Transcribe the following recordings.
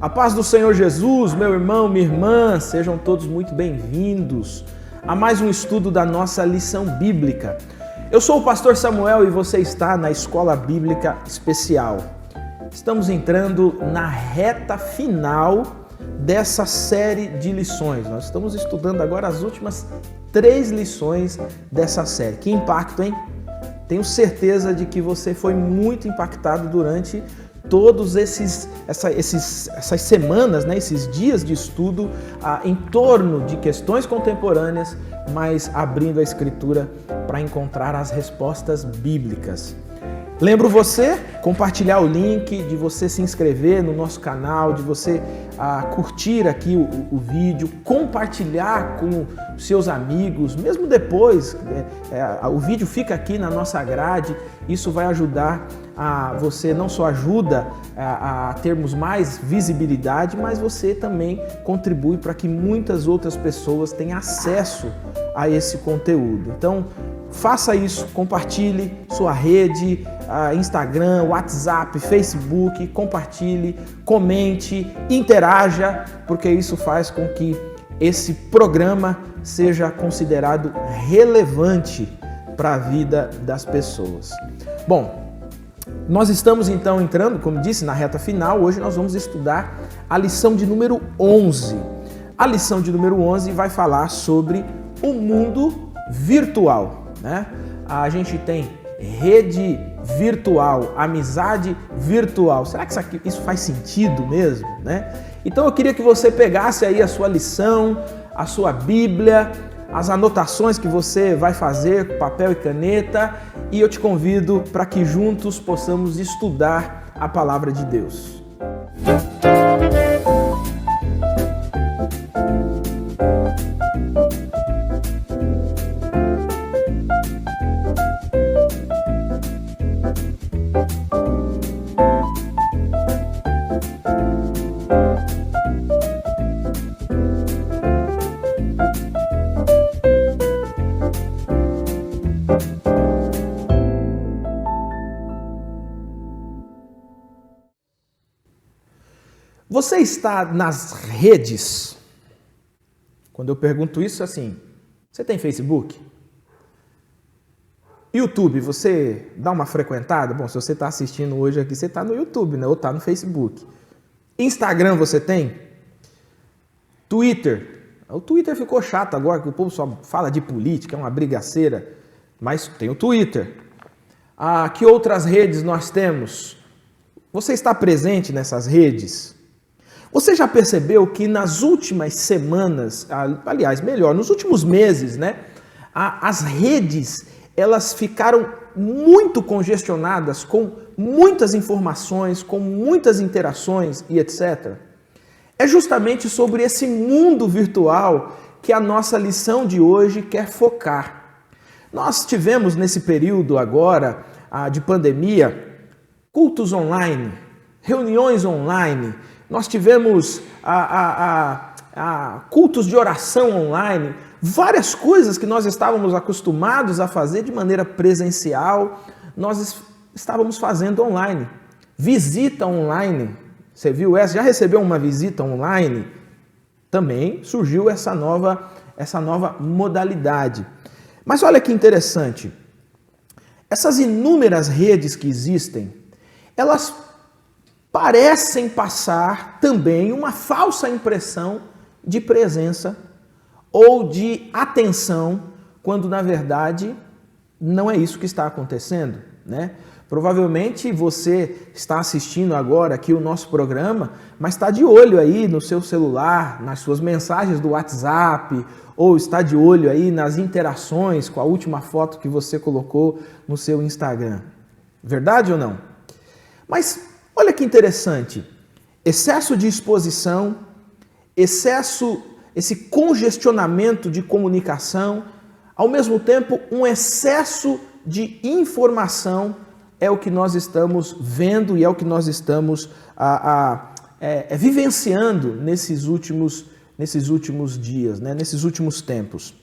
A paz do Senhor Jesus, meu irmão, minha irmã, sejam todos muito bem-vindos a mais um estudo da nossa lição bíblica. Eu sou o pastor Samuel e você está na Escola Bíblica Especial. Estamos entrando na reta final dessa série de lições. Nós estamos estudando agora as últimas 3 lições dessa série. Que impacto, hein? Tenho certeza de que você foi muito impactado durante todos essas semanas, né, esses dias de estudo em torno de questões contemporâneas, mas abrindo a Escritura para encontrar as respostas bíblicas. Lembro você compartilhar o link, de você se inscrever no nosso canal, de você curtir aqui o vídeo, compartilhar com seus amigos, mesmo depois, o vídeo fica aqui na nossa grade, isso vai ajudar você, não só ajuda a termos mais visibilidade, mas você também contribui para que muitas outras pessoas tenham acesso a esse conteúdo. Então, faça isso, compartilhe sua rede, Instagram, WhatsApp, Facebook, compartilhe, comente, interaja, porque isso faz com que esse programa seja considerado relevante para a vida das pessoas. Bom, nós estamos então entrando, como disse, na reta final. Hoje nós vamos estudar a lição de número 11. A lição de número 11 vai falar sobre o mundo virtual, né? A gente tem rede virtual, amizade virtual. Será que isso faz sentido mesmo, né? Então eu queria que você pegasse aí a sua lição, a sua Bíblia, as anotações que você vai fazer com papel e caneta, e eu te convido para que juntos possamos estudar a palavra de Deus. Você está nas redes? Quando eu pergunto isso, assim, você tem Facebook? YouTube, você dá uma frequentada? Bom, se você está assistindo hoje aqui, você está no YouTube, né? Ou está no Facebook. Instagram você tem? Twitter? O Twitter ficou chato agora, que o povo só fala de política, é uma brigaceira, mas tem o Twitter. Que outras redes nós temos? Você está presente nessas redes? Você já percebeu que nas últimas semanas, aliás, melhor, nos últimos meses, né, as redes, elas ficaram muito congestionadas com muitas informações, com muitas interações e etc. É justamente sobre esse mundo virtual que a nossa lição de hoje quer focar. Nós tivemos nesse período agora de pandemia, cultos online, reuniões online. Nós tivemos cultos de oração online, várias coisas que nós estávamos acostumados a fazer de maneira presencial, nós estávamos fazendo online. Visita online, você viu essa? Já recebeu uma visita online? Também surgiu essa nova modalidade. Mas olha que interessante, essas inúmeras redes que existem, elas parecem passar também uma falsa impressão de presença ou de atenção, quando na verdade não é isso que está acontecendo, né? Provavelmente você está assistindo agora aqui o nosso programa, mas está de olho aí no seu celular, nas suas mensagens do WhatsApp, ou está de olho aí nas interações com a última foto que você colocou no seu Instagram. Verdade ou não? Mas olha que interessante, excesso de exposição, esse congestionamento de comunicação, ao mesmo tempo um excesso de informação é o que nós estamos vendo e é o que nós estamos vivenciando nesses últimos dias, né? Nesses últimos tempos.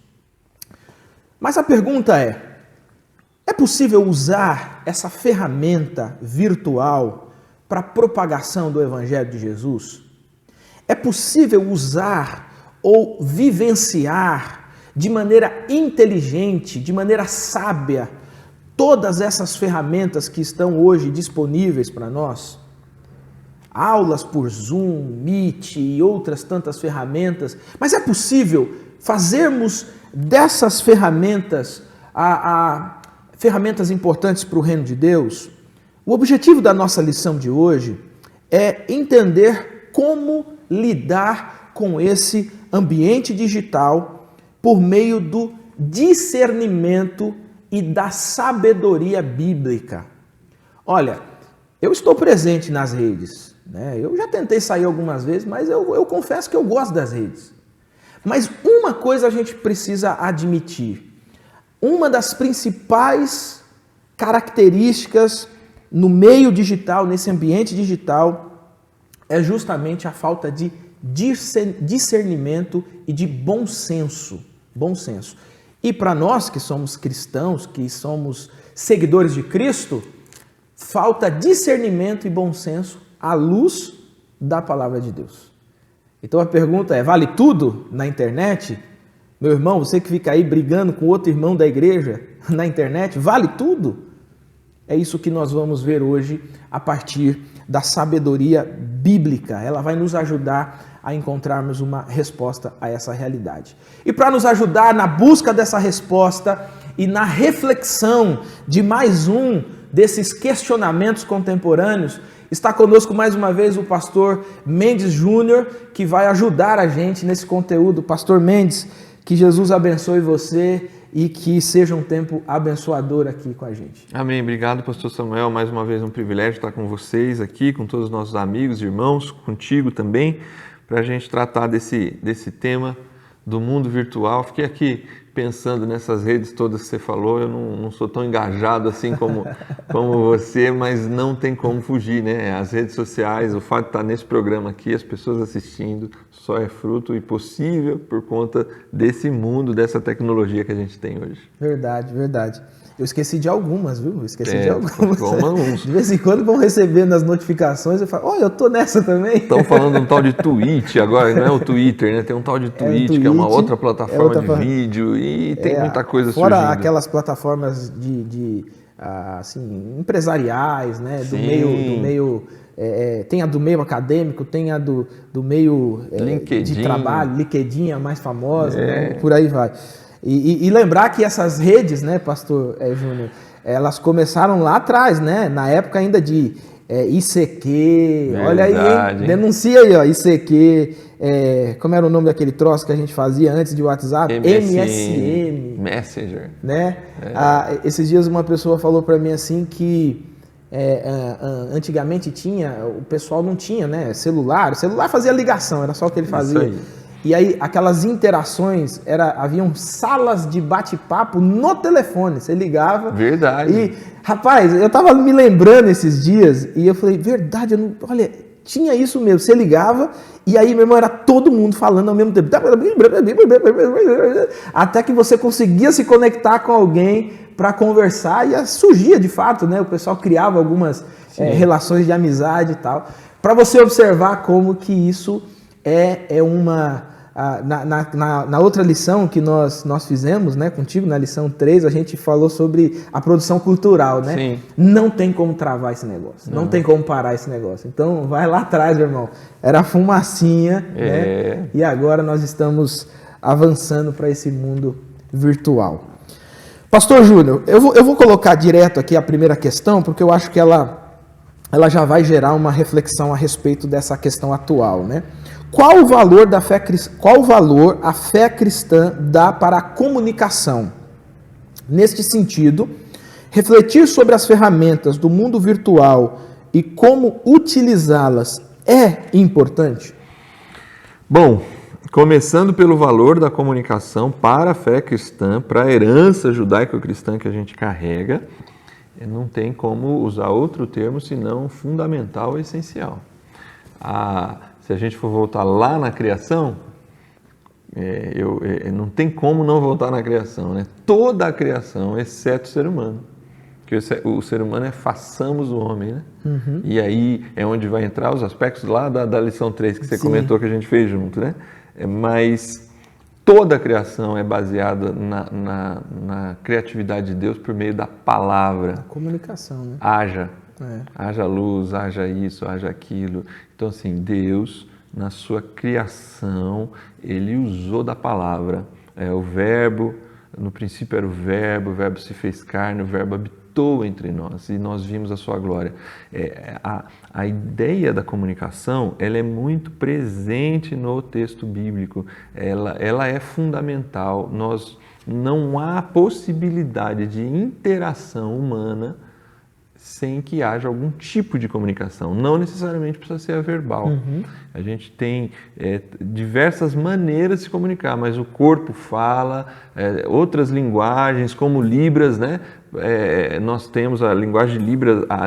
Mas a pergunta é possível usar essa ferramenta virtual para a propagação do Evangelho de Jesus? é possível usar ou vivenciar de maneira inteligente, de maneira sábia, todas essas ferramentas que estão hoje disponíveis para nós? Aulas por Zoom, Meet e outras tantas ferramentas, mas é possível fazermos dessas ferramentas ferramentas importantes para o reino de Deus? O objetivo da nossa lição de hoje é entender como lidar com esse ambiente digital por meio do discernimento e da sabedoria bíblica. Olha, eu estou presente nas redes, né? Eu já tentei sair algumas vezes, mas eu confesso que eu gosto das redes. Mas uma coisa a gente precisa admitir. Uma das principais características no meio digital, nesse ambiente digital, é justamente a falta de discernimento e de bom senso. Bom senso. E para nós que somos cristãos, que somos seguidores de Cristo, falta discernimento e bom senso à luz da palavra de Deus. Então a pergunta é, vale tudo na internet? Meu irmão, você que fica aí brigando com outro irmão da igreja na internet, vale tudo? É isso que nós vamos ver hoje a partir da sabedoria bíblica. Ela vai nos ajudar a encontrarmos uma resposta a essa realidade. E para nos ajudar na busca dessa resposta e na reflexão de mais um desses questionamentos contemporâneos, está conosco mais uma vez o pastor Mendes Júnior, que vai ajudar a gente nesse conteúdo. Pastor Mendes, que Jesus abençoe você e que seja um tempo abençoador aqui com a gente. Amém. Obrigado, pastor Samuel. Mais uma vez um privilégio estar com vocês aqui, com todos os nossos amigos, irmãos, contigo também, para a gente tratar desse tema do mundo virtual. Fiquei aqui pensando nessas redes todas que você falou, eu não sou tão engajado assim como você, mas não tem como fugir, né? As redes sociais, o fato de estar nesse programa aqui, as pessoas assistindo, só é fruto e possível por conta desse mundo, dessa tecnologia que a gente tem hoje. Verdade, verdade. Eu esqueci de algumas, viu? Eu esqueci de algumas. Uns. De vez em quando vão recebendo as notificações, eu falo, olha, eu tô nessa também. Estão falando um tal de Twitch agora, não é o Twitter, né? Tem um tal de Twitch, que é uma outra plataforma de vídeo e tem muita coisa fora surgindo. Fora aquelas plataformas assim, empresariais, né? Do meio tem a do meio acadêmico, tem a do meio de trabalho, LinkedIn, a mais famosa, né? Por aí vai. E lembrar que essas redes, né, pastor Júnior, elas começaram lá atrás, né? Na época ainda de ICQ, verdade, olha aí, hein? Denuncia aí, ó, ICQ, como era o nome daquele troço que a gente fazia antes de WhatsApp? MSN. Messenger. Né? Esses dias uma pessoa falou para mim assim que antigamente o pessoal não tinha, né, celular. O celular fazia ligação, era só o que ele fazia. Isso aí. E aí, aquelas interações, haviam salas de bate-papo no telefone. Você ligava. Verdade. E, rapaz, eu tava me lembrando esses dias e eu falei, verdade, olha, tinha isso mesmo. Você ligava e aí, meu irmão, era todo mundo falando ao mesmo tempo. Até que você conseguia se conectar com alguém para conversar e surgia de fato, né? O pessoal criava algumas relações de amizade e tal. Para você observar como que isso é uma... Na outra lição que nós fizemos, né, contigo, na lição 3, a gente falou sobre a produção cultural, né? Sim. Não tem como travar esse negócio, não tem como parar esse negócio. Então, vai lá atrás, meu irmão. Era fumacinha, né? E agora nós estamos avançando para esse mundo virtual. Pastor Júnior, eu vou colocar direto aqui a primeira questão, porque eu acho que ela já vai gerar uma reflexão a respeito dessa questão atual, né? Qual valor a fé cristã dá para a comunicação? Neste sentido, refletir sobre as ferramentas do mundo virtual e como utilizá-las é importante? Bom, começando pelo valor da comunicação para a fé cristã, para a herança judaico-cristã que a gente carrega, não tem como usar outro termo senão fundamental e essencial. Se a gente for voltar lá na criação, não tem como não voltar na criação, né? Toda a criação, exceto o ser humano, que o ser humano é façamos o homem, né? E aí é onde vai entrar os aspectos lá da lição 3 que você comentou que a gente fez junto, né? Mas toda a criação é baseada na criatividade de Deus por meio da palavra. A comunicação, né? Haja luz, haja isso, haja aquilo. Então, assim, Deus, na sua criação, Ele usou da palavra. O verbo, no princípio era o verbo se fez carne, o verbo habitou entre nós e nós vimos a sua glória. A ideia da comunicação, ela é muito presente no texto bíblico. Ela é fundamental. Não há possibilidade de interação humana sem que haja algum tipo de comunicação. Não necessariamente precisa ser a verbal. A gente tem diversas maneiras de se comunicar, mas o corpo fala, outras linguagens, como Libras, né? Nós temos a linguagem de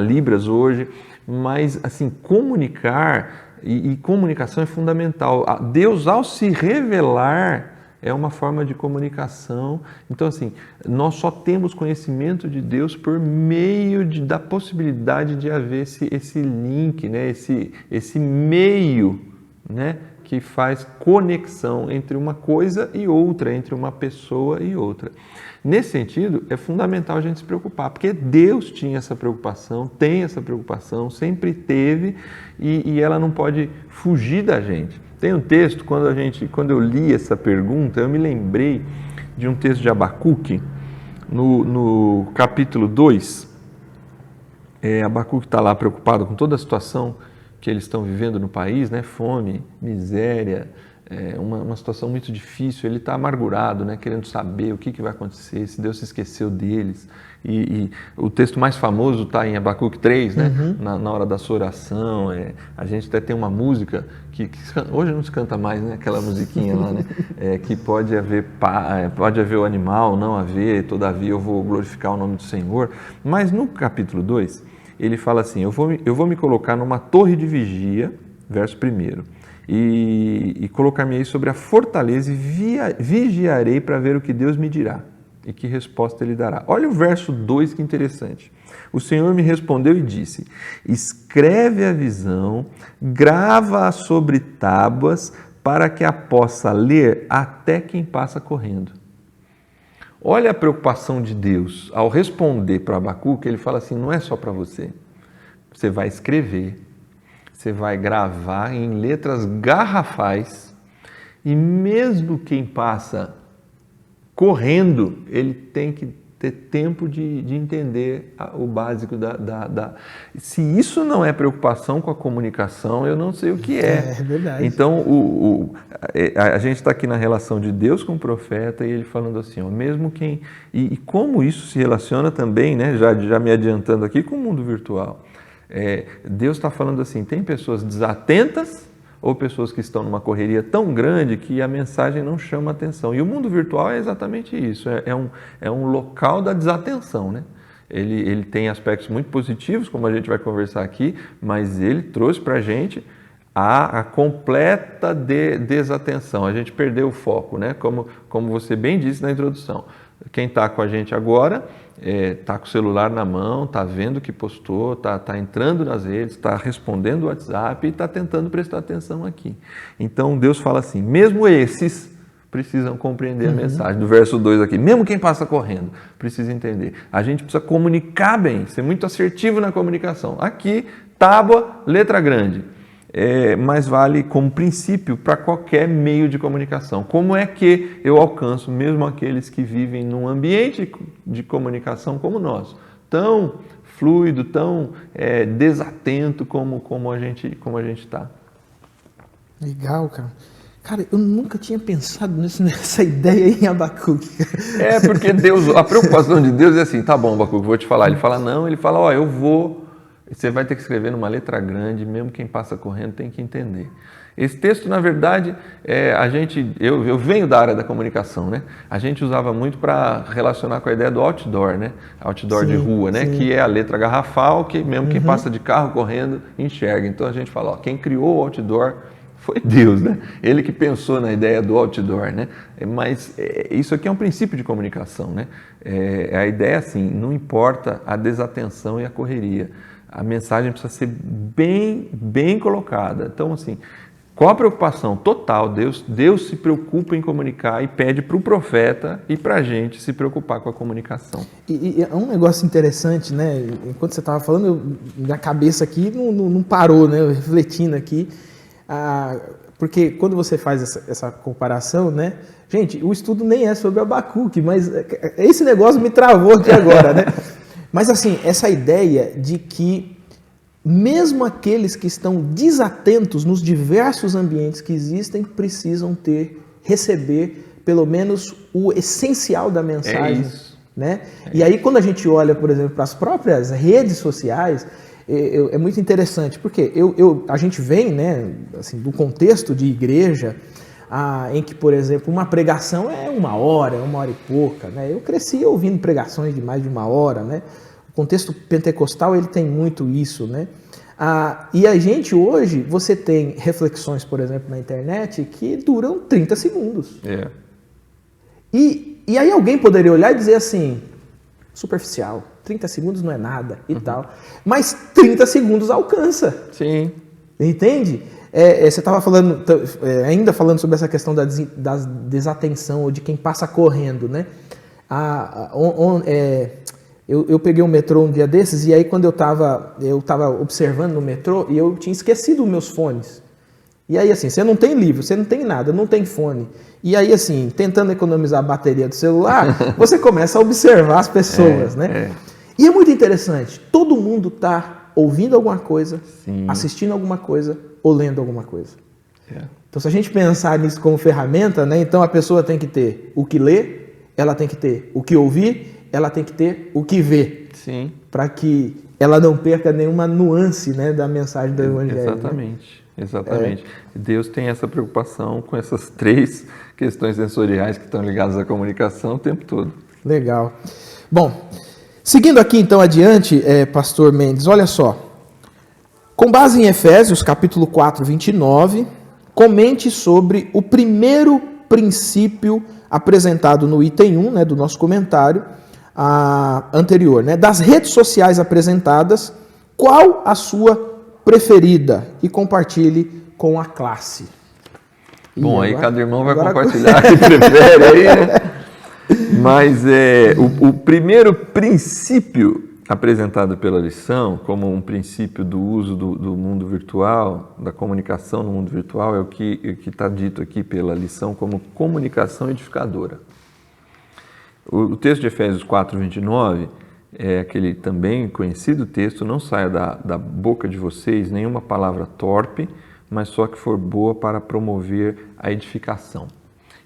Libras hoje, mas assim, comunicar e comunicação é fundamental. Deus, ao se revelar, é uma forma de comunicação. Então, assim, nós só temos conhecimento de Deus por meio da possibilidade de haver esse link, né? esse meio, né? Que faz conexão entre uma coisa e outra, entre uma pessoa e outra. Nesse sentido, é fundamental a gente se preocupar, porque Deus tinha essa preocupação, tem essa preocupação, sempre teve, e ela não pode fugir da gente. Tem um texto, quando eu li essa pergunta, eu me lembrei de um texto de Abacuque, no capítulo 2. Abacuque está lá preocupado com toda a situação que eles estão vivendo no país, né? Fome, miséria, uma situação muito difícil. Ele está amargurado, né? Querendo saber o que vai acontecer, se Deus se esqueceu deles. E o texto mais famoso está em Abacuque 3, né? Na hora da sua oração. A gente até tem uma música que hoje não se canta mais, né? Aquela musiquinha lá, né? Que pode haver o animal, não haver, todavia eu vou glorificar o nome do Senhor. Mas no capítulo 2, ele fala assim: eu vou me colocar numa torre de vigia, verso 1, e colocar-me aí sobre a fortaleza e vigiarei para ver o que Deus me dirá e que resposta Ele dará. Olha o verso 2, que interessante. O Senhor me respondeu e disse: escreve a visão, grava-a sobre tábuas, para que a possa ler até quem passa correndo. Olha a preocupação de Deus. Ao responder para Abacuque, ele fala assim: não é só para você. Você vai escrever, você vai gravar em letras garrafais, e mesmo quem passa correndo, ele tem que ter tempo de entender o básico Se isso não é preocupação com a comunicação, eu não sei o que é. É verdade. Então, a gente está aqui na relação de Deus com o profeta, e ele falando assim, mesmo quem... E como isso se relaciona também, né, já me adiantando aqui, com o mundo virtual. Deus está falando assim, tem pessoas desatentas ou pessoas que estão numa correria tão grande que a mensagem não chama atenção. E o mundo virtual é exatamente isso, é um local da desatenção, né? Ele tem aspectos muito positivos, como a gente vai conversar aqui, mas ele trouxe para a gente a completa desatenção. A gente perdeu o foco, né? Como você bem disse na introdução. Quem está com a gente agora está com o celular na mão, está vendo o que postou, está entrando nas redes, está respondendo o WhatsApp e está tentando prestar atenção aqui. Então Deus fala assim, mesmo esses precisam compreender a mensagem. Do verso 2 aqui, mesmo quem passa correndo precisa entender. A gente precisa comunicar bem, ser muito assertivo na comunicação. Aqui, tábua, letra grande. Mas vale como princípio para qualquer meio de comunicação. Como é que eu alcanço mesmo aqueles que vivem num ambiente de comunicação como o nosso, tão fluido, tão desatento como a gente está? Legal, cara. Cara, eu nunca tinha pensado nessa ideia em Abacuque. Porque a preocupação de Deus é assim, tá bom, Abacuque, vou te falar. Ele fala não, ele fala, eu vou... Você vai ter que escrever numa letra grande, mesmo quem passa correndo tem que entender. Esse texto, na verdade, eu venho da área da comunicação, né? A gente usava muito para relacionar com a ideia do outdoor, né? Outdoor de rua, né? Que é a letra garrafal, que mesmo quem passa de carro correndo enxerga. Então a gente fala, quem criou o outdoor Foi Deus, né? Ele que pensou na ideia do outdoor, né? Mas isso aqui é um princípio de comunicação, né? A ideia é assim, não importa a desatenção e a correria, a mensagem precisa ser bem colocada. Então, assim, qual a preocupação total? Deus se preocupa em comunicar e pede para o profeta e para a gente se preocupar com a comunicação. E é um negócio interessante, né? Enquanto você estava falando, minha cabeça aqui não parou, né? Eu refletindo aqui. Porque quando você faz essa comparação, né? Gente, o estudo nem é sobre Abacuque, mas esse negócio me travou aqui agora, né? Mas assim, essa ideia de que mesmo aqueles que estão desatentos nos diversos ambientes que existem precisam receber pelo menos o essencial da mensagem, né? E aí quando a gente olha, por exemplo, para as próprias redes sociais, é muito interessante, porque a gente vem, né, assim, do contexto de igreja, em que, por exemplo, uma pregação é 1 hora e pouca, né? Eu cresci ouvindo pregações de mais de 1 hora, né? O contexto pentecostal, ele tem muito isso, né? E a gente hoje, você tem reflexões, por exemplo, na internet que duram 30 segundos. E aí alguém poderia olhar e dizer assim, superficial, 30 segundos não é nada e tal, mas 30 segundos alcança. Sim. Entende? Você estava falando, ainda falando sobre essa questão da desatenção ou de quem passa correndo, né? Eu peguei um metrô um dia desses e aí quando eu estava observando no metrô e eu tinha esquecido os meus fones. E aí assim, você não tem livro, você não tem nada, não tem fone. E aí assim, tentando economizar a bateria do celular, você começa a observar as pessoas, né? E é muito interessante, todo mundo está ouvindo alguma coisa, sim, assistindo alguma coisa ou lendo alguma coisa. Então se a gente pensar nisso como ferramenta, né? Então a pessoa tem que ter o que ler, ela tem que ter o que ouvir, ela tem que ter o que ver. Sim. Para que ela não perca nenhuma nuance, né, da mensagem do Evangelho. Exatamente. Né? Exatamente. Deus tem essa preocupação com essas 3 questões sensoriais que estão ligadas à comunicação o tempo todo. Legal. Bom, seguindo aqui então adiante, pastor Mendes, olha só. Com base em Efésios, capítulo 4, 29, comente sobre o primeiro princípio apresentado no item 1, né, do nosso comentário anterior, né, das redes sociais apresentadas, qual a sua preferida? E compartilhe com a classe. Bom, aí cada irmão vai compartilhar o que prefere aí, né? Mas o primeiro princípio apresentado pela lição, como um princípio do uso do mundo virtual, da comunicação no mundo virtual, é o que está dito aqui pela lição como comunicação edificadora. O texto de Efésios 4, 29 é aquele também conhecido texto: não saia da boca de vocês nenhuma palavra torpe, mas só que for boa para promover a edificação.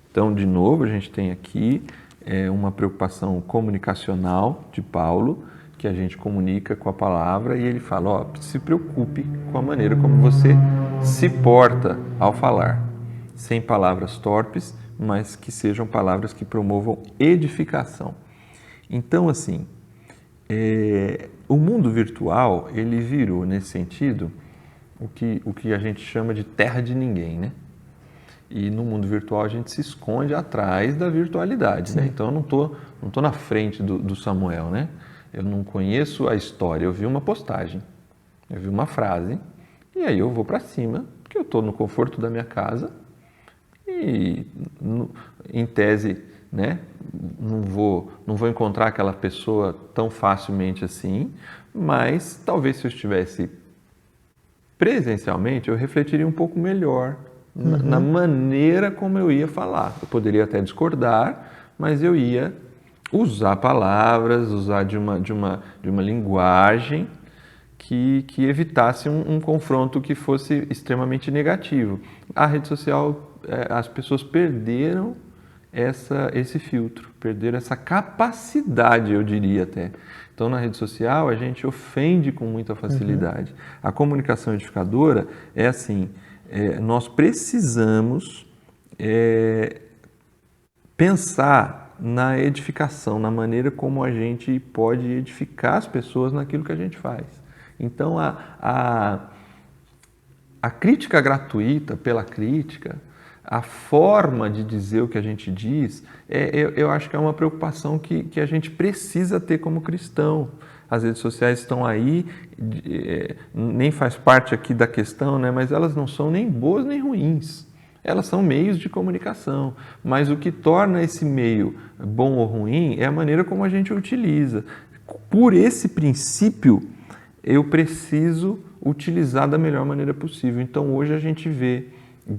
Então, de novo, a gente tem aqui uma preocupação comunicacional de Paulo, que a gente comunica com a palavra, e ele fala, se preocupe com a maneira como você se porta ao falar, sem palavras torpes, mas que sejam palavras que promovam edificação. Então, assim, o mundo virtual, ele virou, nesse sentido, o que a gente chama de terra de ninguém, né? E no mundo virtual a gente se esconde atrás da virtualidade, né? Então eu não tô na frente do Samuel, né? Eu não conheço a história, eu vi uma postagem, eu vi uma frase, e aí eu vou para cima, porque eu estou no conforto da minha casa e, em tese, né, não vou encontrar aquela pessoa tão facilmente assim, mas talvez se eu estivesse presencialmente, eu refletiria um pouco melhor na maneira como eu ia falar. Eu poderia até discordar, mas eu ia usar palavras, usar de uma linguagem que evitasse um confronto que fosse extremamente negativo. A rede social, as pessoas perderam esse filtro, perderam essa capacidade, eu diria até. Então, na rede social, a gente ofende com muita facilidade. A comunicação edificadora é assim, nós precisamos pensar na edificação, na maneira como a gente pode edificar as pessoas naquilo que a gente faz. Então, a a crítica gratuita pela crítica, a forma de dizer o que a gente diz, eu acho que é uma preocupação que a gente precisa ter como cristão. As redes sociais estão aí, nem faz parte aqui da questão, né? Mas elas não são nem boas nem ruins. Elas são meios de comunicação. Mas o que torna esse meio bom ou ruim é a maneira como a gente o utiliza. Por esse princípio, eu preciso utilizar da melhor maneira possível. Então, hoje a gente vê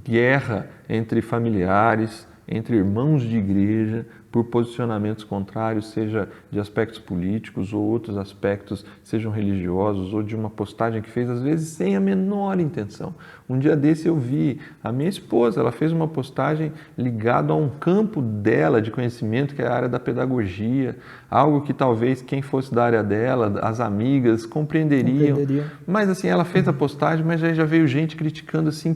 guerra entre familiares, entre irmãos de igreja, por posicionamentos contrários, seja de aspectos políticos ou outros aspectos, sejam religiosos, ou de uma postagem que fez, às vezes, sem a menor intenção. Um dia desse eu vi a minha esposa, ela fez uma postagem ligada a um campo dela de conhecimento, que é a área da pedagogia, algo que talvez quem fosse da área dela, as amigas, compreenderiam. Mas assim, ela fez a postagem, mas já veio gente criticando, assim,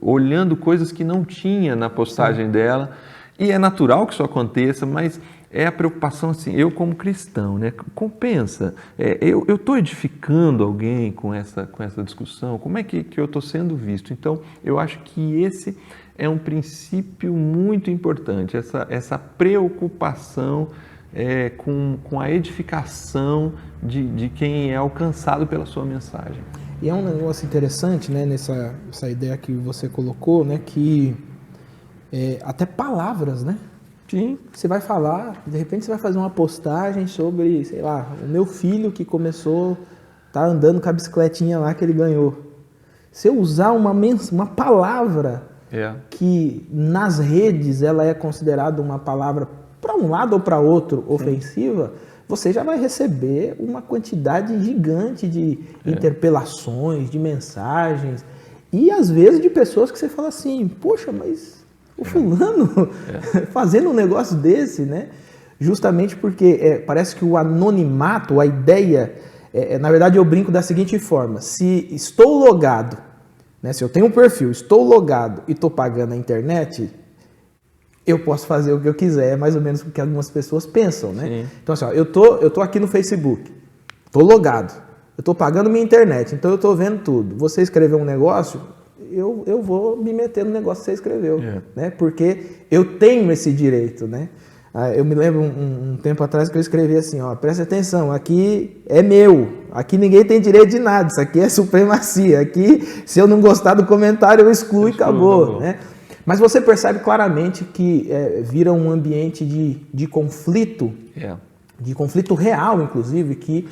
olhando coisas que não tinha na postagem dela. E é natural que isso aconteça, mas é a preocupação, assim, eu como cristão, né? Compensa. Eu estou edificando alguém com essa discussão? Como é que eu estou sendo visto? Então, eu acho que esse é um princípio muito importante, essa preocupação com a edificação de quem é alcançado pela sua mensagem. E é um negócio interessante, né, nessa ideia que você colocou, né, que até palavras, né? Sim. Você vai falar, de repente você vai fazer uma postagem sobre, sei lá, o meu filho que tá andando com a bicicletinha lá que ele ganhou. Se eu usar uma palavra que nas redes ela é considerada uma palavra para um lado ou para outro ofensiva, você já vai receber uma quantidade gigante de interpelações, de mensagens e às vezes de pessoas que você fala assim, poxa, mas o fulano fazendo um negócio desse, né? Justamente porque parece que o anonimato, a ideia, na verdade eu brinco da seguinte forma, se estou logado, né? Se eu tenho um perfil, estou logado e estou pagando a internet, eu posso fazer o que eu quiser, é mais ou menos o que algumas pessoas pensam, né? Sim. Então assim, ó, eu tô aqui no Facebook, estou logado, eu estou pagando minha internet, então eu estou vendo tudo. Você escreveu um negócio, eu vou me meter no negócio que você escreveu, né? Porque eu tenho esse direito, né? Eu me lembro um tempo atrás que eu escrevi assim, ó, presta atenção, aqui é meu, aqui ninguém tem direito de nada, isso aqui é supremacia, aqui se eu não gostar do comentário eu excluo e acabou, né? Mas você percebe claramente que vira um ambiente de conflito, de conflito real, inclusive, que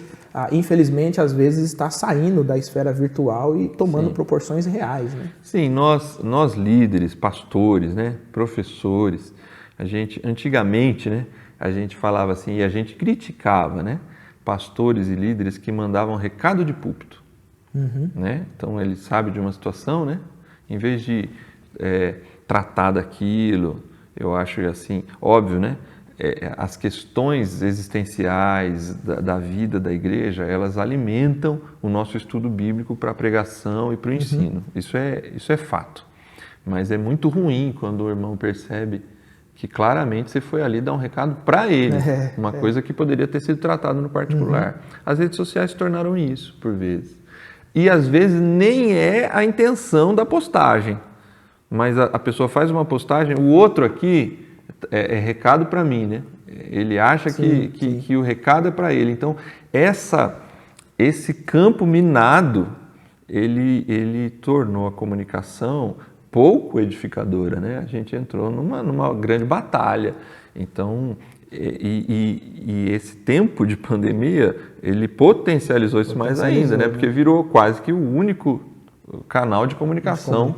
infelizmente às vezes está saindo da esfera virtual e tomando proporções reais, né? Sim, nós líderes, pastores, né, professores, antigamente, né, a gente falava assim, e a gente criticava, né, pastores e líderes que mandavam recado de púlpito, né? Então ele sabe de uma situação, né, em vez de tratar daquilo, eu acho assim, óbvio, né? As questões existenciais da vida da igreja, elas alimentam o nosso estudo bíblico para a pregação e para o ensino. Isso é fato. Mas é muito ruim quando o irmão percebe que claramente você foi ali dar um recado para ele, uma coisa que poderia ter sido tratada no particular. As redes sociais se tornaram isso, por vezes. E às vezes nem é a intenção da postagem, mas a pessoa faz uma postagem, o outro aqui é recado para mim, né? Ele acha que o recado é para ele. Então, esse campo minado, ele tornou a comunicação pouco edificadora, né? A gente entrou numa grande batalha. Então, e esse tempo de pandemia, ele potencializou isso mais ainda, né? Porque virou quase que o único canal de comunicação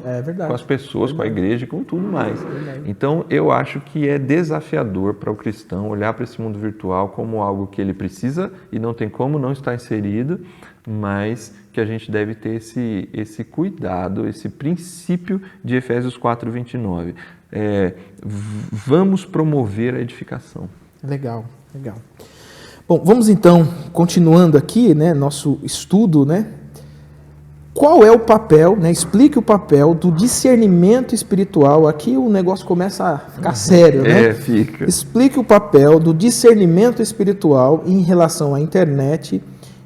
com as pessoas, com a igreja e com tudo mais. Então, eu acho que é desafiador para o cristão olhar para esse mundo virtual como algo que ele precisa e não tem como não estar inserido, mas que a gente deve ter esse cuidado, esse princípio de Efésios 4:29. Vamos promover a edificação. Legal. Bom, vamos então, continuando aqui, né, nosso estudo, né? Qual é o papel, né? Explique o papel do discernimento espiritual. Aqui o negócio começa a ficar sério, né? Fica. Explique o papel do discernimento espiritual em relação à internet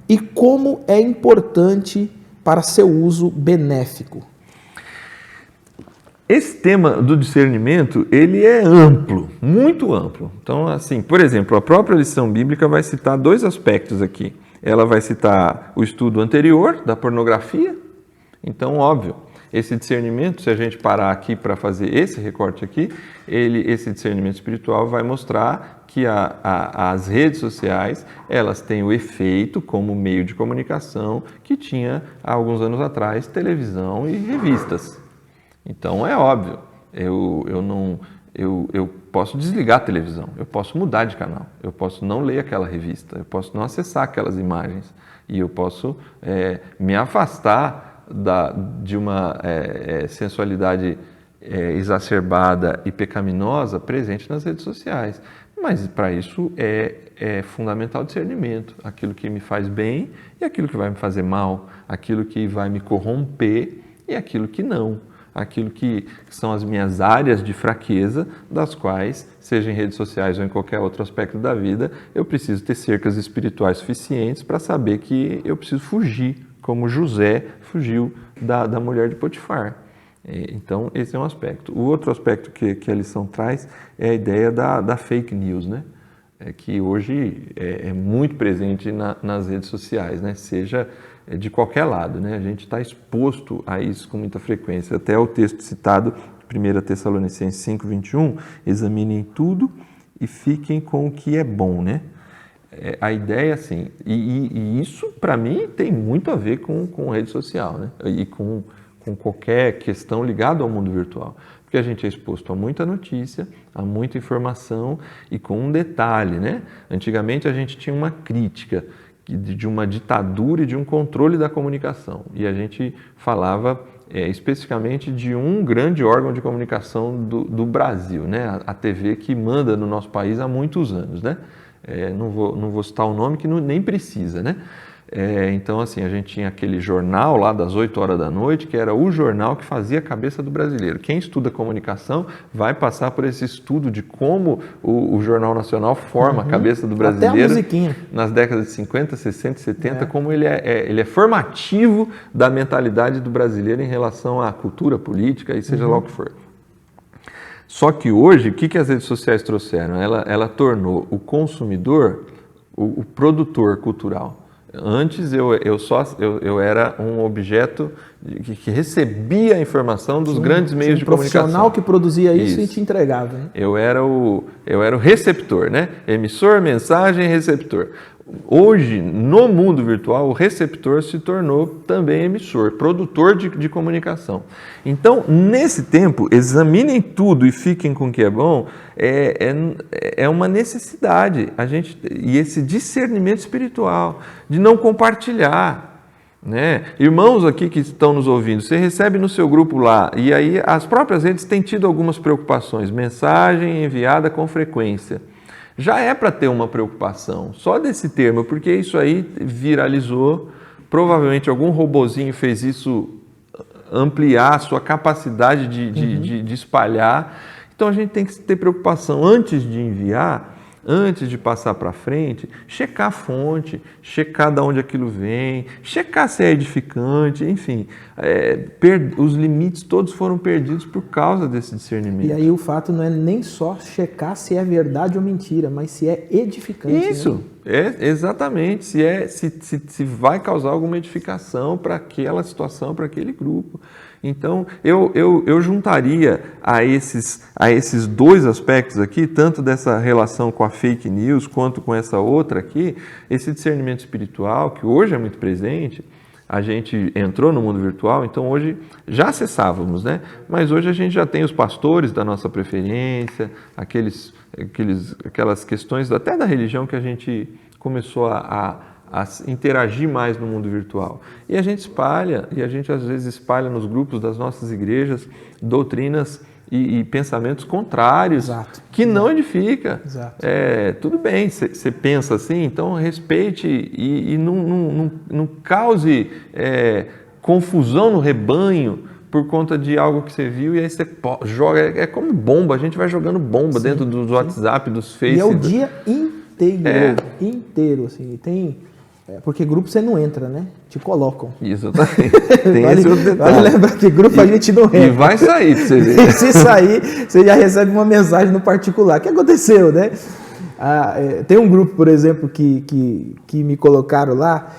e como é importante para seu uso benéfico? Esse tema do discernimento, ele é amplo, muito amplo. Então, assim, por exemplo, a própria lição bíblica vai citar 2 aspectos aqui. Ela vai citar o estudo anterior da pornografia. Então, óbvio, esse discernimento, se a gente parar aqui para fazer esse recorte aqui, esse discernimento espiritual vai mostrar que as redes sociais, elas têm o efeito como meio de comunicação que tinha, há alguns anos atrás, televisão e revistas. Então, é óbvio, eu posso desligar a televisão, eu posso mudar de canal, eu posso não ler aquela revista, eu posso não acessar aquelas imagens e eu posso me afastar de uma sensualidade exacerbada e pecaminosa presente nas redes sociais. Mas para isso é fundamental discernimento, aquilo que me faz bem e aquilo que vai me fazer mal, aquilo que vai me corromper e aquilo que não. Aquilo que são as minhas áreas de fraqueza, das quais, seja em redes sociais ou em qualquer outro aspecto da vida, eu preciso ter cercas espirituais suficientes para saber que eu preciso fugir, como José fugiu da mulher de Potifar. Então, esse é um aspecto. O outro aspecto que a lição traz é a ideia da fake news, né? Que hoje é muito presente nas redes sociais, né? Seja de qualquer lado, né? A gente está exposto a isso com muita frequência. Até o texto citado, 1 Tessalonicenses 5:21, examinem tudo e fiquem com o que é bom, né? A ideia, assim, e isso para mim tem muito a ver com rede social, né? E com qualquer questão ligada ao mundo virtual. Porque a gente é exposto a muita notícia, a muita informação e com um detalhe, né? Antigamente a gente tinha uma crítica de uma ditadura e de um controle da comunicação. E a gente falava especificamente de um grande órgão de comunicação do Brasil, né? A TV que manda no nosso país há muitos anos, né? Não vou citar o nome que nem precisa, né? Então, assim, a gente tinha aquele jornal lá das 8 horas da noite, que era o jornal que fazia a cabeça do brasileiro. Quem estuda comunicação vai passar por esse estudo de como o Jornal Nacional forma a cabeça do brasileiro. Até a musiquinha. Nas décadas de 50, 60, 70, como ele é formativo da mentalidade do brasileiro em relação à cultura política e seja lá o que for. Só que hoje, o que as redes sociais trouxeram? Ela tornou o consumidor o produtor cultural. Antes eu era um objeto que recebia a informação dos grandes meios de comunicação. Um profissional que produzia isso e te entregava. Hein? Eu era o receptor, né? Emissor, mensagem, receptor. Hoje, no mundo virtual, o receptor se tornou também emissor, produtor de comunicação. Então, nesse tempo, examinem tudo e fiquem com o que é bom, é uma necessidade. E esse discernimento espiritual, de não compartilhar. Né? Irmãos aqui que estão nos ouvindo, você recebe no seu grupo lá, e aí as próprias redes têm tido algumas preocupações, mensagem enviada com frequência. Já é para ter uma preocupação, só desse termo, porque isso aí viralizou, provavelmente algum robozinho fez isso ampliar a sua capacidade de espalhar. Então a gente tem que ter preocupação antes de enviar, antes de passar para frente, checar a fonte, checar de onde aquilo vem, checar se é edificante, enfim. Os limites todos foram perdidos por causa desse discernimento. E aí o fato não é nem só checar se é verdade ou mentira, mas se é edificante. Isso, né? Exatamente, se vai causar alguma edificação para aquela situação, para aquele grupo. Então, eu juntaria a esses 2 aspectos aqui, tanto dessa relação com a fake news, quanto com essa outra aqui, esse discernimento espiritual, que hoje é muito presente. A gente entrou no mundo virtual, então hoje já acessávamos, né? Mas hoje a gente já tem os pastores da nossa preferência, aquelas questões até da religião que a gente começou a interagir mais no mundo virtual. E a gente espalha, e a gente às vezes espalha nos grupos das nossas igrejas doutrinas e pensamentos contrários, Exato. Que não edifica. Exato. Tudo bem, você pensa assim, então respeite e não cause confusão no rebanho por conta de algo que você viu e aí você joga, é como bomba, a gente vai jogando bomba dentro dos WhatsApp, dos Face. E é o dia inteiro, assim, tem... Porque grupo você não entra, né? Te colocam. Exatamente. Tem esse outro detalhe. Vale lembrar que grupo a gente não entra. E vai sair pra você ver. E se sair, você já recebe uma mensagem no particular. O que aconteceu, né? Tem um grupo, por exemplo, que me colocaram lá,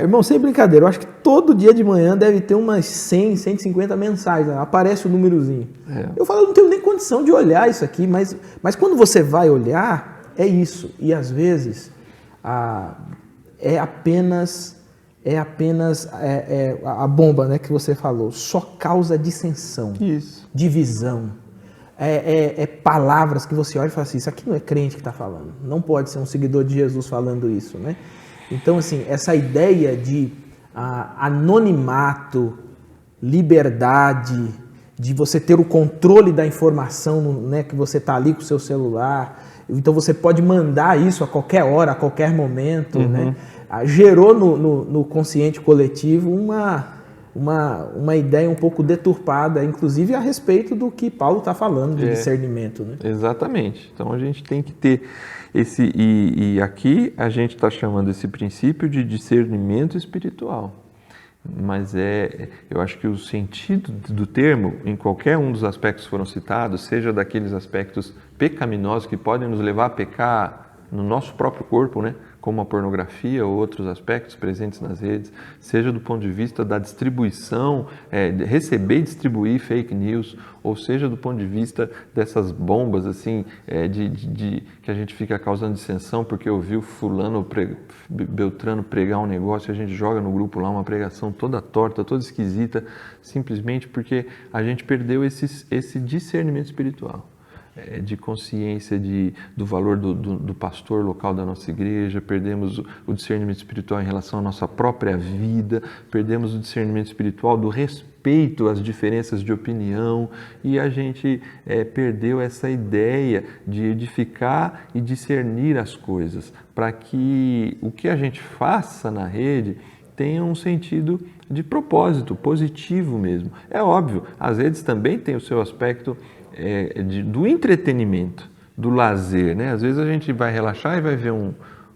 irmão, sem brincadeira, eu acho que todo dia de manhã deve ter umas 100, 150 mensagens, né? Aparece o númerozinho. Eu falo, eu não tenho nem condição de olhar isso aqui, mas quando você vai olhar, é isso. E às vezes é apenas a bomba, né, que você falou, só causa dissensão, divisão. Palavras que você olha e fala assim, isso aqui não é crente que está falando, não pode ser um seguidor de Jesus falando isso, né? Então, assim, essa ideia de anonimato, liberdade, de você ter o controle da informação, né, que você está ali com o seu celular, então você pode mandar isso a qualquer hora, a qualquer momento, né? Gerou no consciente coletivo uma ideia um pouco deturpada, inclusive a respeito do que Paulo está falando de discernimento, né? Exatamente. Então a gente tem que ter esse... E aqui a gente está chamando esse princípio de discernimento espiritual. Mas eu acho que o sentido do termo, em qualquer um dos aspectos que foram citados, seja daqueles aspectos pecaminosos que podem nos levar a pecar no nosso próprio corpo, né? Como a pornografia ou outros aspectos presentes nas redes, seja do ponto de vista da distribuição, receber e distribuir fake news, ou seja do ponto de vista dessas bombas assim, que a gente fica causando dissensão porque ouviu fulano, Beltrano pregar um negócio, a gente joga no grupo lá uma pregação toda torta, toda esquisita, simplesmente porque a gente perdeu esse discernimento espiritual. De consciência do valor do pastor local da nossa igreja, perdemos o discernimento espiritual em relação à nossa própria vida, perdemos o discernimento espiritual do respeito às diferenças de opinião e a gente perdeu essa ideia de edificar e discernir as coisas, para que o que a gente faça na rede tenha um sentido de propósito, positivo mesmo. É óbvio, as redes também têm o seu aspecto do entretenimento, do lazer, né? Às vezes a gente vai relaxar e vai ver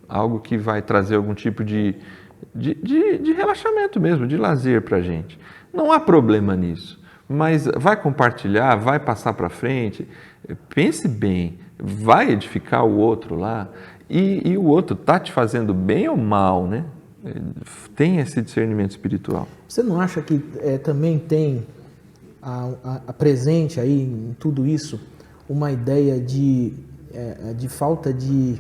algo que vai trazer algum tipo de relaxamento mesmo, de lazer para a gente. Não há problema nisso, mas vai compartilhar, vai passar para frente, pense bem, vai edificar o outro lá e o outro está te fazendo bem ou mal, né? Tem esse discernimento espiritual. Você não acha que também tem a presente aí em tudo isso uma ideia de falta de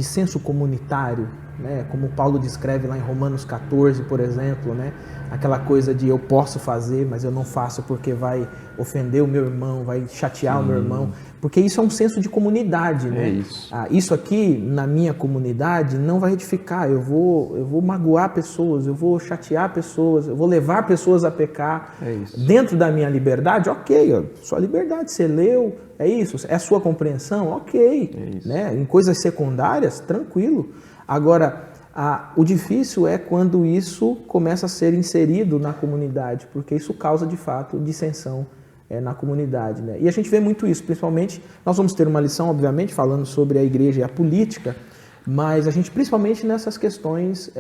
senso comunitário, né? Como Paulo descreve lá em Romanos 14, por exemplo, né? Aquela coisa de eu posso fazer, mas eu não faço porque vai ofender o meu irmão, vai chatear o meu irmão, porque isso é um senso de comunidade, né? Isso aqui na minha comunidade não vai edificar, eu vou magoar pessoas, eu vou chatear pessoas, eu vou levar pessoas a pecar. Dentro da minha liberdade, ok, sua liberdade, você leu, é isso, é a sua compreensão, ok, né? Em coisas secundárias, tranquilo. Agora, o difícil é quando isso começa a ser inserido na comunidade, porque isso causa, de fato, dissensão na comunidade, né? E a gente vê muito isso, principalmente, nós vamos ter uma lição, obviamente, falando sobre a igreja e a política, mas a gente, principalmente nessas questões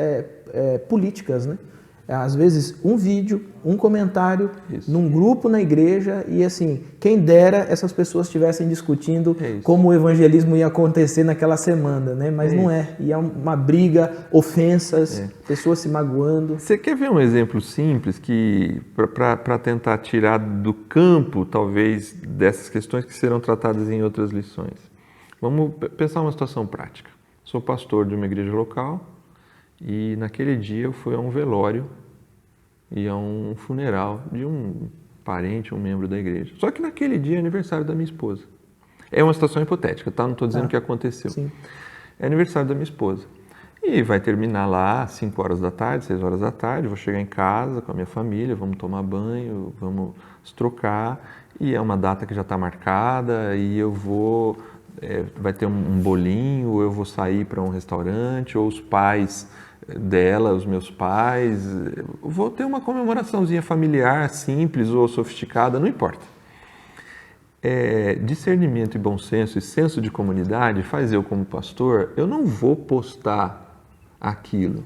políticas, né? Às vezes um vídeo, um comentário num grupo na igreja e assim, quem dera essas pessoas estivessem discutindo como o evangelismo ia acontecer naquela semana, né? Mas não é. E é uma briga, ofensas, pessoas se magoando. Você quer ver um exemplo simples que para tentar tirar do campo, talvez, dessas questões que serão tratadas em outras lições? Vamos pensar uma situação prática. Sou pastor de uma igreja local. E naquele dia eu fui a um velório e a um funeral de um parente, um membro da igreja. Só que naquele dia é aniversário da minha esposa. É uma situação hipotética, tá? Não estou dizendo que aconteceu. Sim. É aniversário da minha esposa. E vai terminar lá às 5 horas da tarde, 6 horas da tarde, vou chegar em casa com a minha família, vamos tomar banho, vamos se trocar. E é uma data que já está marcada e eu vou... vai ter um bolinho, ou eu vou sair para um restaurante, ou os pais dela, os meus pais, vou ter uma comemoraçãozinha familiar, simples ou sofisticada, não importa. Discernimento e bom senso e senso de comunidade faz eu como pastor, eu não vou postar aquilo.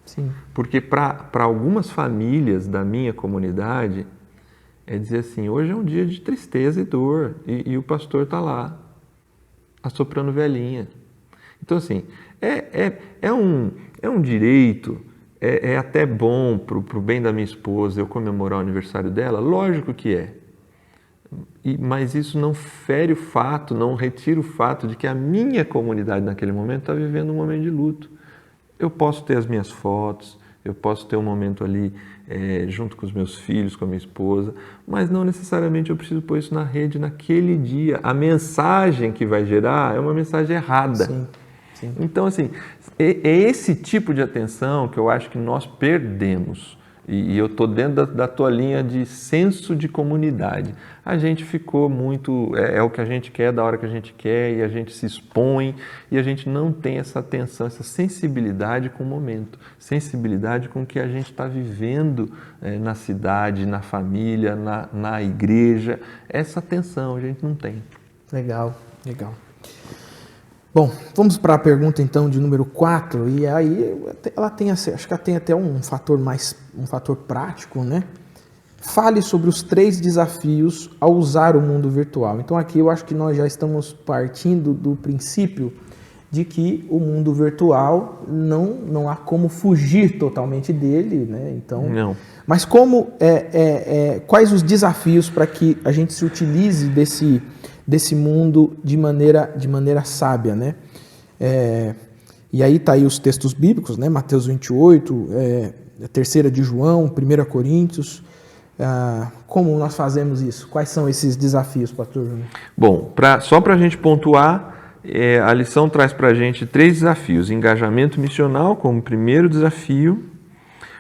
Sim. Porque para algumas famílias da minha comunidade, é dizer assim, hoje é um dia de tristeza e dor, e o pastor está lá, assoprando velhinha. Então, assim, é um direito, é até bom para o bem da minha esposa eu comemorar o aniversário dela, lógico que é. Mas isso não fere o fato, não retira o fato de que a minha comunidade naquele momento está vivendo um momento de luto. Eu posso ter as minhas fotos, eu posso ter um momento ali junto com os meus filhos, com a minha esposa, mas não necessariamente eu preciso pôr isso na rede naquele dia. A mensagem que vai gerar é uma mensagem errada. Sim, sim. Então, assim, é esse tipo de atenção que eu acho que nós perdemos. E eu estou dentro da tua linha de senso de comunidade. A gente ficou muito... É o que a gente quer, da hora que a gente quer, e a gente se expõe, e a gente não tem essa atenção, essa sensibilidade com o momento, sensibilidade com o que a gente está vivendo na cidade, na família, na igreja. Essa atenção a gente não tem. Legal, legal. Bom, vamos para a pergunta então de número 4, e aí ela tem, acho que ela tem até um fator prático, né? Fale sobre os 3 desafios ao usar o mundo virtual. Então aqui eu acho que nós já estamos partindo do princípio de que o mundo virtual não há como fugir totalmente dele, né? Então, não. Mas quais os desafios para que a gente se utilize desse mundo de maneira sábia, né? E aí tá aí os textos bíblicos, né? Mateus 28, a 3ª de João, 1 Coríntios. Como nós fazemos isso? Quais são esses desafios, pastor Júnior? Bom, só para a gente pontuar, a lição traz para a gente 3 desafios. Engajamento missional como primeiro desafio,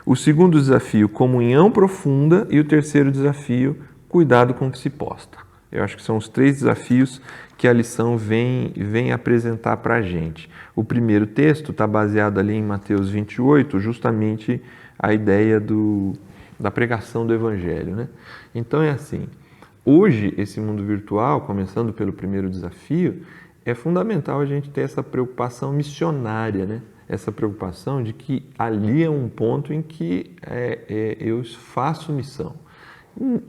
o segundo desafio, comunhão profunda, e o terceiro desafio, cuidado com o que se posta. Eu acho que são os 3 desafios que a lição vem apresentar para a gente. O primeiro texto está baseado ali em Mateus 28, justamente a ideia da pregação do Evangelho, né? Então é assim, hoje esse mundo virtual, começando pelo primeiro desafio, é fundamental a gente ter essa preocupação missionária, né? Essa preocupação de que ali é um ponto em que eu faço missão.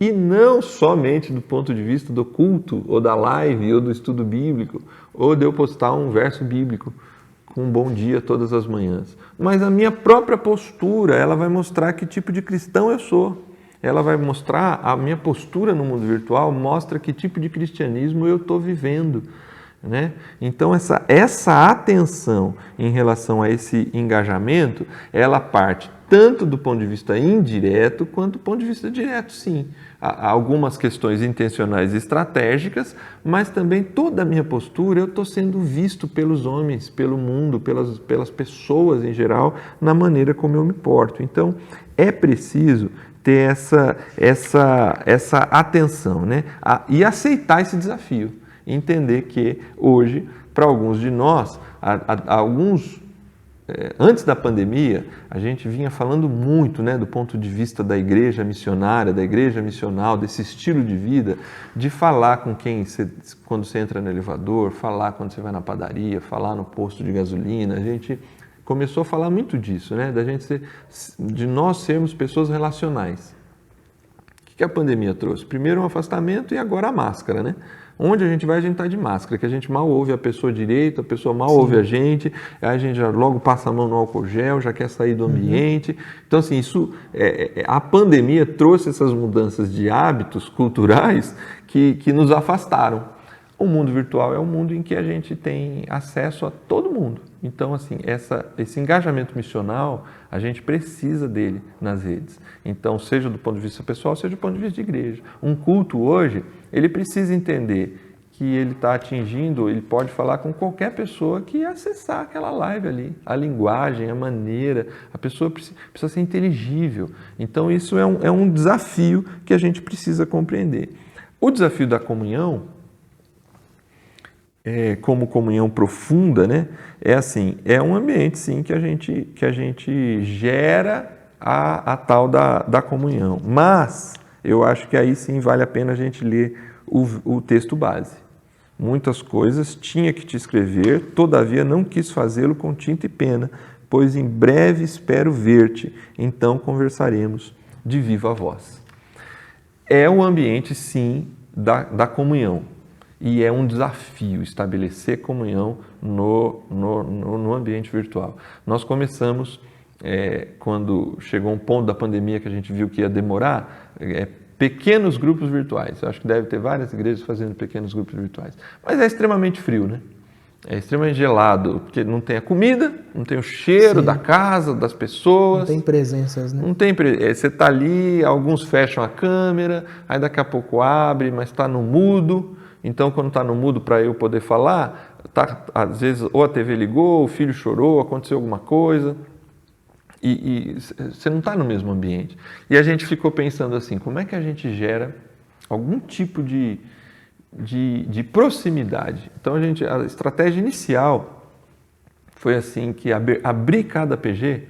E não somente do ponto de vista do culto, ou da live, ou do estudo bíblico, ou de eu postar um verso bíblico com um bom dia todas as manhãs. Mas a minha própria postura, ela vai mostrar que tipo de cristão eu sou. Ela vai mostrar, a minha postura no mundo virtual mostra que tipo de cristianismo eu estou vivendo, né? Então essa atenção em relação a esse engajamento, ela parte tanto do ponto de vista indireto quanto do ponto de vista direto, sim. Há algumas questões intencionais e estratégicas, mas também toda a minha postura, eu estou sendo visto pelos homens, pelo mundo, pelas pessoas em geral, na maneira como eu me porto. Então, é preciso ter essa atenção, né? E aceitar esse desafio. Entender que hoje, para alguns de nós, antes da pandemia, a gente vinha falando muito, né, do ponto de vista da igreja missionária, da igreja missional, desse estilo de vida, de falar com quando você entra no elevador, falar quando você vai na padaria, falar no posto de gasolina. A gente começou a falar muito disso, né, de nós sermos pessoas relacionais. O que a pandemia trouxe? Primeiro um afastamento e agora a máscara, né? Onde a gente vai, a gente está de máscara, que a gente mal ouve a pessoa direito, a pessoa mal ouve a gente, aí a gente já logo passa a mão no álcool gel, já quer sair do ambiente. Então, assim, a pandemia trouxe essas mudanças de hábitos culturais que nos afastaram. O mundo virtual é um mundo em que a gente tem acesso a todo mundo. Então, assim, esse engajamento missional, a gente precisa dele nas redes. Então, seja do ponto de vista pessoal, seja do ponto de vista de igreja. Um culto hoje, ele precisa entender que ele está atingindo, ele pode falar com qualquer pessoa que acessar aquela live ali. A linguagem, a maneira, a pessoa precisa ser inteligível. Então, isso é um desafio que a gente precisa compreender. O desafio da comunhão, como comunhão profunda, né? É um ambiente, sim, que a gente gera a tal da comunhão. Mas eu acho que aí sim vale a pena a gente ler o texto base. Muitas coisas tinha que te escrever, todavia não quis fazê-lo com tinta e pena, pois em breve espero ver-te, então conversaremos de viva voz. É o ambiente, sim, da comunhão. E é um desafio estabelecer comunhão no ambiente virtual. Nós começamos, quando chegou um ponto da pandemia que a gente viu que ia demorar, pequenos grupos virtuais. Eu acho que deve ter várias igrejas fazendo pequenos grupos virtuais. Mas é extremamente frio, né? É extremamente gelado, porque não tem a comida, não tem o cheiro da casa, das pessoas. Não tem presenças, né? Não tem, você está ali, alguns fecham a câmera, aí daqui a pouco abre, mas está no mudo. Então, quando está no mudo para eu poder falar, às vezes ou a TV ligou, o filho chorou, aconteceu alguma coisa. E você não está no mesmo ambiente. E a gente ficou pensando assim, como é que a gente gera algum tipo de proximidade? Então, a estratégia inicial foi assim, que abrir cada PG,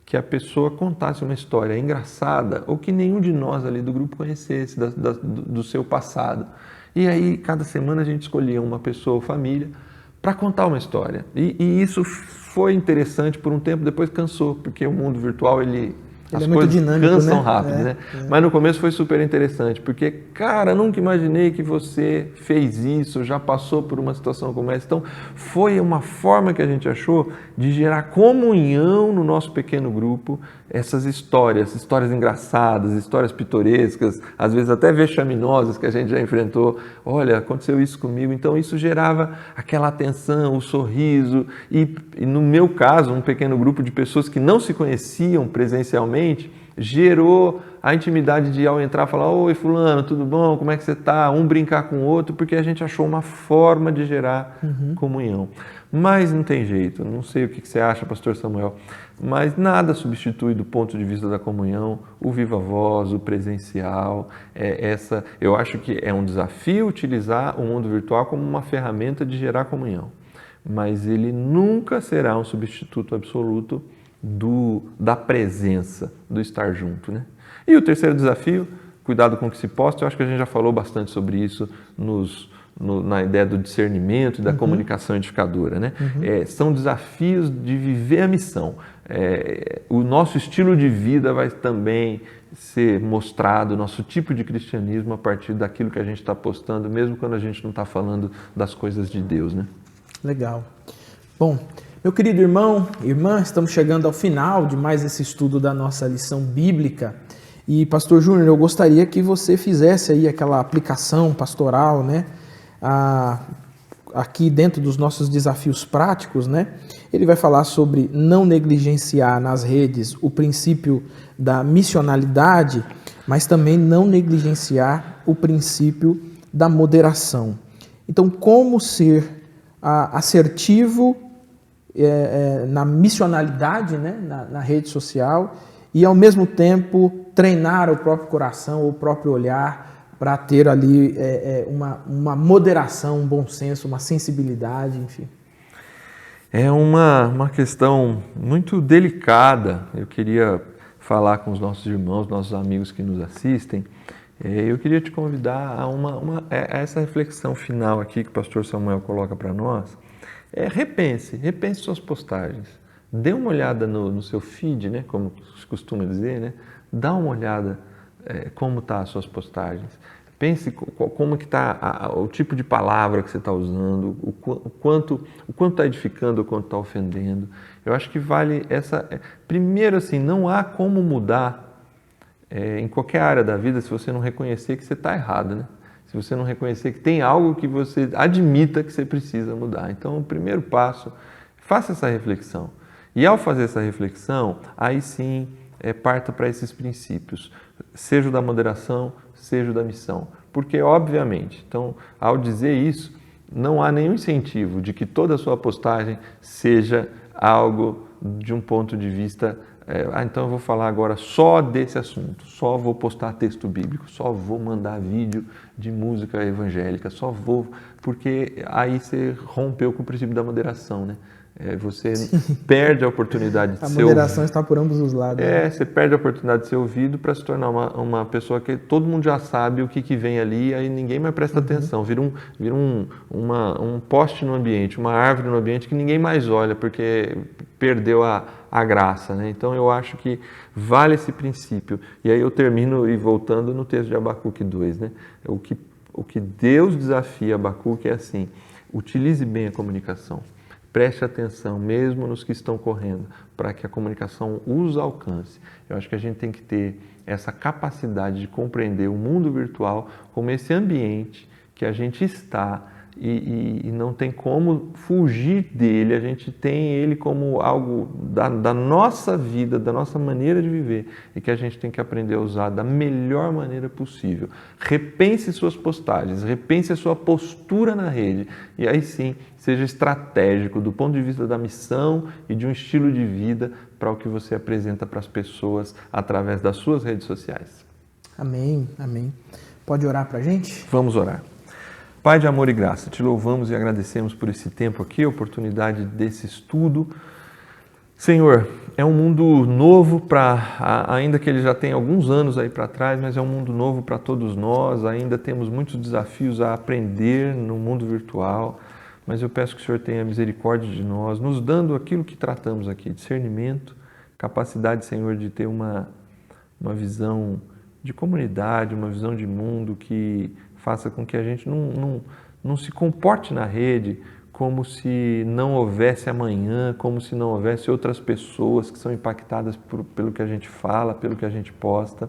que a pessoa contasse uma história engraçada ou que nenhum de nós ali do grupo conhecesse do seu passado. E aí, cada semana a gente escolhia uma pessoa ou família para contar uma história. E isso foi interessante por um tempo, depois cansou, porque o mundo virtual, as coisas cansam, né? Rápido, né? Mas no começo foi super interessante, porque, cara, nunca imaginei que você fez isso, já passou por uma situação como essa. Então, foi uma forma que a gente achou de gerar comunhão no nosso pequeno grupo, essas histórias engraçadas, histórias pitorescas, às vezes até vexaminosas que a gente já enfrentou. Olha, aconteceu isso comigo. Então, isso gerava aquela atenção, o sorriso. E no meu caso, um pequeno grupo de pessoas que não se conheciam presencialmente, gerou a intimidade de, ao entrar, falar: oi, fulano, tudo bom? Como é que você está? Um brincar com o outro, porque a gente achou uma forma de gerar comunhão. Mas não tem jeito, não sei o que você acha, pastor Samuel, mas nada substitui do ponto de vista da comunhão o viva voz, o presencial. Eu acho que é um desafio utilizar o mundo virtual como uma ferramenta de gerar comunhão, mas ele nunca será um substituto absoluto da presença, do estar junto, né? E o terceiro desafio, cuidado com o que se posta. Eu acho que a gente já falou bastante sobre isso na ideia do discernimento e da comunicação edificadora, né? São desafios de viver a missão. O nosso estilo de vida vai também ser mostrado, nosso tipo de cristianismo, a partir daquilo que a gente está postando, mesmo quando a gente não está falando das coisas de Deus, né? Legal. Bom, meu querido irmão, irmã, estamos chegando ao final de mais esse estudo da nossa lição bíblica. E, pastor Júnior, eu gostaria que você fizesse aí aquela aplicação pastoral, né? Aqui dentro dos nossos desafios práticos, né? Ele vai falar sobre não negligenciar nas redes o princípio da missionalidade, mas também não negligenciar o princípio da moderação. Então, como ser assertivo na missionalidade, né? na rede social, e ao mesmo tempo treinar o próprio coração, o próprio olhar, para ter ali uma moderação, um bom senso, uma sensibilidade, enfim. É uma questão muito delicada. Eu queria falar com os nossos irmãos, nossos amigos que nos assistem. Eu queria te convidar a essa reflexão final aqui que o pastor Samuel coloca para nós. Repense suas postagens. Dê uma olhada no seu feed, né, como se costuma dizer, né? Dá uma olhada como estão as suas postagens. Pense como que está o tipo de palavra que você está usando, o quanto está edificando, o quanto está ofendendo. Eu acho que vale essa... Primeiro, assim, não há como mudar em qualquer área da vida se você não reconhecer que você está errado, né? Se você não reconhecer que tem algo que você admita que você precisa mudar. Então, o primeiro passo, faça essa reflexão. E ao fazer essa reflexão, aí sim, parta para esses princípios. Seja o da moderação, seja o da missão. Porque, obviamente, então, ao dizer isso, não há nenhum incentivo de que toda a sua postagem seja algo de um ponto de vista... então eu vou falar agora só desse assunto, só vou postar texto bíblico, só vou mandar vídeo de música evangélica, só vou... Porque aí você rompeu com o princípio da moderação, né? Você perde a oportunidade de ser ouvido. A moderação está por ambos os lados. Né? Você perde a oportunidade de ser ouvido para se tornar uma pessoa que todo mundo já sabe o que vem ali, aí ninguém mais presta atenção. Vira um poste no ambiente, uma árvore no ambiente que ninguém mais olha, porque perdeu a graça, né? Então eu acho que vale esse princípio. E aí eu termino e voltando no texto de Abacuque 2, né? O que Deus desafia Abacuque é assim: utilize bem a comunicação. Preste atenção, mesmo nos que estão correndo, para que a comunicação os alcance. Eu acho que a gente tem que ter essa capacidade de compreender o mundo virtual como esse ambiente que a gente está e não tem como fugir dele. A gente tem ele como algo da nossa vida, da nossa maneira de viver, e que a gente tem que aprender a usar da melhor maneira possível. Repense suas postagens, repense a sua postura na rede, e aí sim, seja estratégico do ponto de vista da missão e de um estilo de vida para o que você apresenta para as pessoas através das suas redes sociais. Amém, amém. Pode orar para a gente? Vamos orar. Pai de amor e graça, te louvamos e agradecemos por esse tempo aqui, a oportunidade desse estudo. Senhor, é um mundo novo ainda que ele já tenha alguns anos aí para trás, mas é um mundo novo para todos nós, ainda temos muitos desafios a aprender no mundo virtual, mas eu peço que o Senhor tenha misericórdia de nós, nos dando aquilo que tratamos aqui, discernimento, capacidade, Senhor, de ter uma visão de comunidade, uma visão de mundo que faça com que a gente não se comporte na rede como se não houvesse amanhã, como se não houvesse outras pessoas que são impactadas pelo que a gente fala, pelo que a gente posta,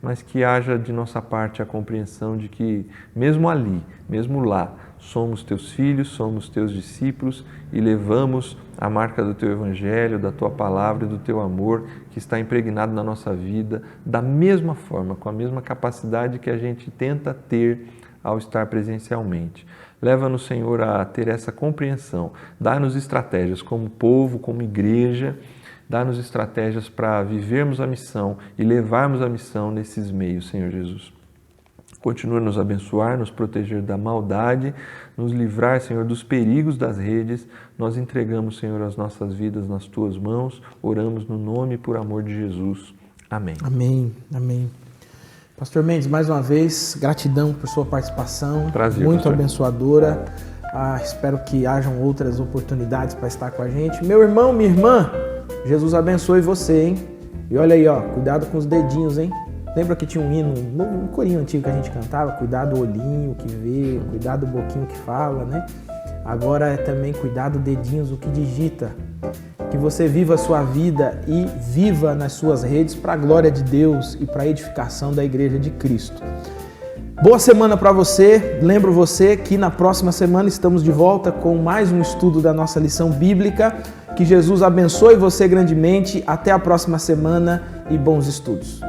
mas que haja de nossa parte a compreensão de que mesmo ali, mesmo lá, somos teus filhos, somos teus discípulos e levamos a marca do teu evangelho, da tua palavra e do teu amor que está impregnado na nossa vida da mesma forma, com a mesma capacidade que a gente tenta ter ao estar presencialmente. Leva-nos, Senhor, a ter essa compreensão. Dá-nos estratégias como povo, como igreja, dá-nos estratégias para vivermos a missão e levarmos a missão nesses meios, Senhor Jesus. Continua a nos abençoar, nos proteger da maldade, nos livrar, Senhor, dos perigos das redes. Nós entregamos, Senhor, as nossas vidas nas Tuas mãos. Oramos no nome e por amor de Jesus. Amém. Amém, amém. Pastor Mendes, mais uma vez, gratidão por sua participação. Prazer, muito pastor. Abençoadora. Espero que hajam outras oportunidades para estar com a gente. Meu irmão, minha irmã, Jesus abençoe você, hein? E olha aí, ó, cuidado com os dedinhos, hein? Lembra que tinha um hino, um corinho antigo que a gente cantava? Cuidado o olhinho que vê, cuidado o boquinho que fala, né? Agora é também cuidado dedinhos o que digita. Que você viva a sua vida e viva nas suas redes para a glória de Deus e para a edificação da Igreja de Cristo. Boa semana para você. Lembro você que na próxima semana estamos de volta com mais um estudo da nossa lição bíblica. Que Jesus abençoe você grandemente. Até a próxima semana e bons estudos.